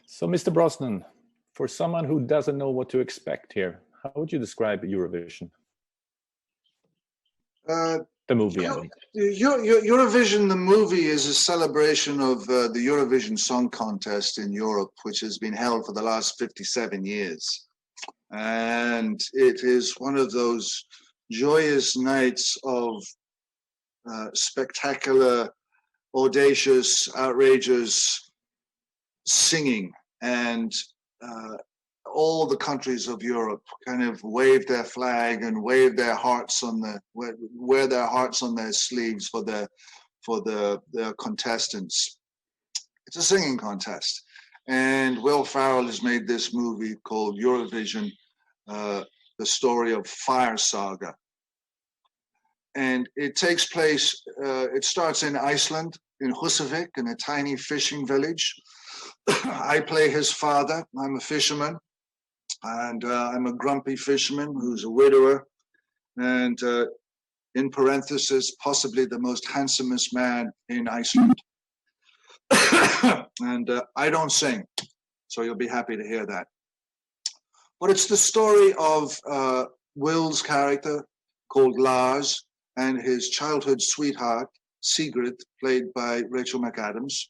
So, Mr. Brosnan, for someone who doesn't know what to expect here, how would you describe Eurovision? The movie, I mean. Eurovision, the movie, is a celebration of the Eurovision Song Contest in Europe, which has been held for the last 57 years. And it is one of those joyous nights of spectacular, audacious, outrageous singing. And all the countries of Europe kind of wave their flag and wave their hearts on wear their hearts on their sleeves for their contestants. It's a singing contest, and Will Ferrell has made this movie called Eurovision, the story of Fire Saga, and it takes place. It starts in Iceland, in Húsavík, in a tiny fishing village. I play his father. I'm a fisherman. And I'm a grumpy fisherman who's a widower, and in parenthesis, possibly the most handsomest man in Iceland. And I don't sing, so you'll be happy to hear that. But it's the story of Will's character, called Lars, and his childhood sweetheart, Sigrid, played by Rachel McAdams.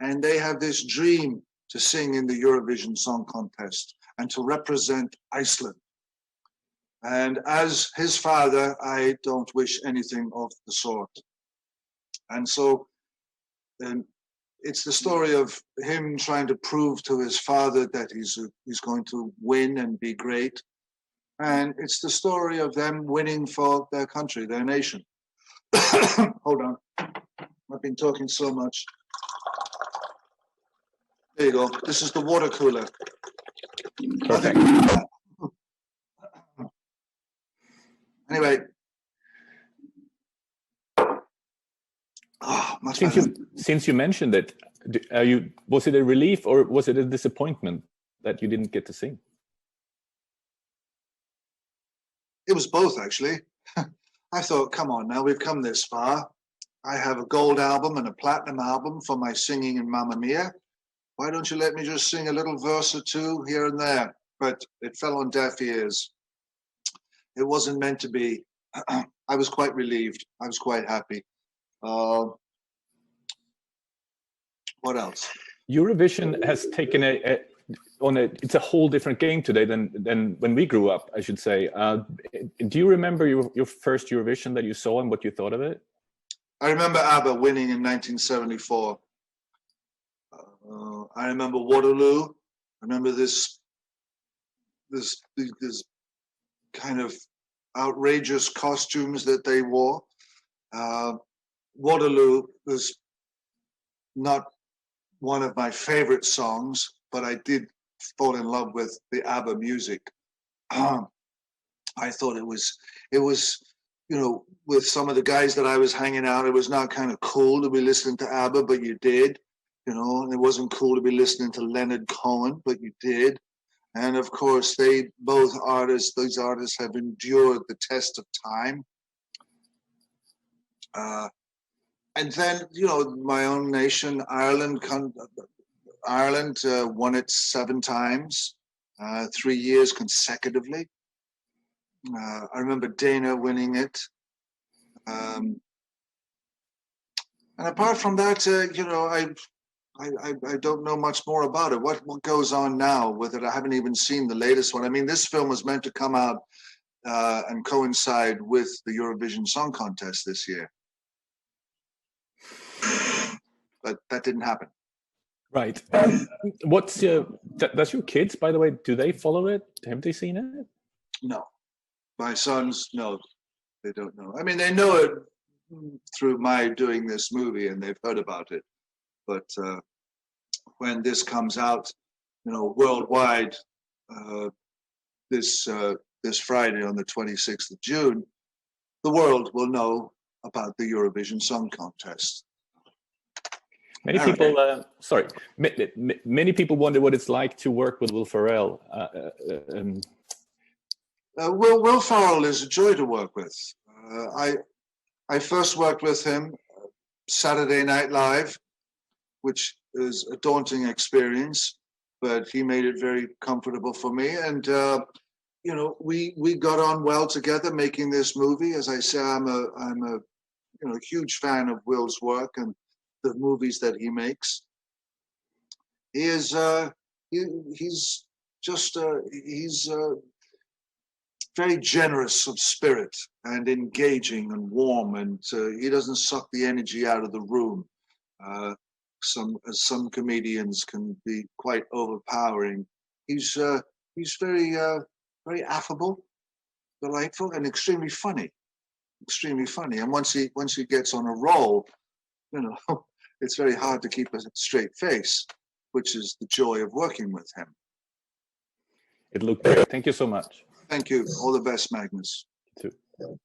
And they have this dream to sing in the Eurovision Song Contest and to represent Iceland. And as his father, I don't wish anything of the sort. And so it's the story of him trying to prove to his father that he's going to win and be great. And it's the story of them winning for their country, their nation. Hold on. I've been talking so much. There you go. This is the water cooler. Perfect. Anyway. Oh, since you mentioned it, was it a relief or was it a disappointment that you didn't get to sing? It was both, actually. I thought, come on now, we've come this far. I have a gold album and a platinum album for my singing in Mamma Mia. Why don't you let me just sing a little verse or two here and there? But it fell on deaf ears. It wasn't meant to be. I was quite relieved. I was quite happy. What else? Eurovision has taken it's a whole different game today than when we grew up, I should say. Do you remember your first Eurovision that you saw and what you thought of it? I remember ABBA winning in 1974. I remember Waterloo. I remember this kind of outrageous costumes that they wore. Waterloo was not one of my favorite songs, but I did fall in love with the ABBA music. I thought it was, you know, with some of the guys that I was hanging out, it was not kind of cool to be listening to ABBA, but you did. You know, and it wasn't cool to be listening to Leonard Cohen, but you did. And of course, these artists have endured the test of time. And then, you know, my own nation, Ireland won it 7 times, 3 years consecutively. I remember Dana winning it. And apart from that, you know, I don't know much more about it. What goes on now with it? I haven't even seen the latest one. I mean, this film was meant to come out and coincide with the Eurovision Song Contest this year. But that didn't happen. Right. Does your kids, by the way, do they follow it? Have they seen it? No. My sons, no, they don't know. I mean, they know it through my doing this movie and they've heard about it. But when this comes out, you know, worldwide, this Friday on the 26th of June, the world will know about the Eurovision Song Contest. Many people, many people wonder what it's like to work with Will Ferrell. Will Ferrell is a joy to work with. I first worked with him Saturday Night Live, which is a daunting experience. but he made it very comfortable for me. And you know, we got on well together making this movie. As I say, I'm a huge fan of Will's work and the movies that he makes. He is he's very generous of spirit and engaging and warm, and he doesn't suck the energy out of the room. Some comedians can be quite overpowering. He's very affable, delightful, and extremely funny. And once he gets on a roll, you know, it's very hard to keep a straight face, which is the joy of working with him. It looked great. Thank you so much. Thank you. All the best, Magnus. You too.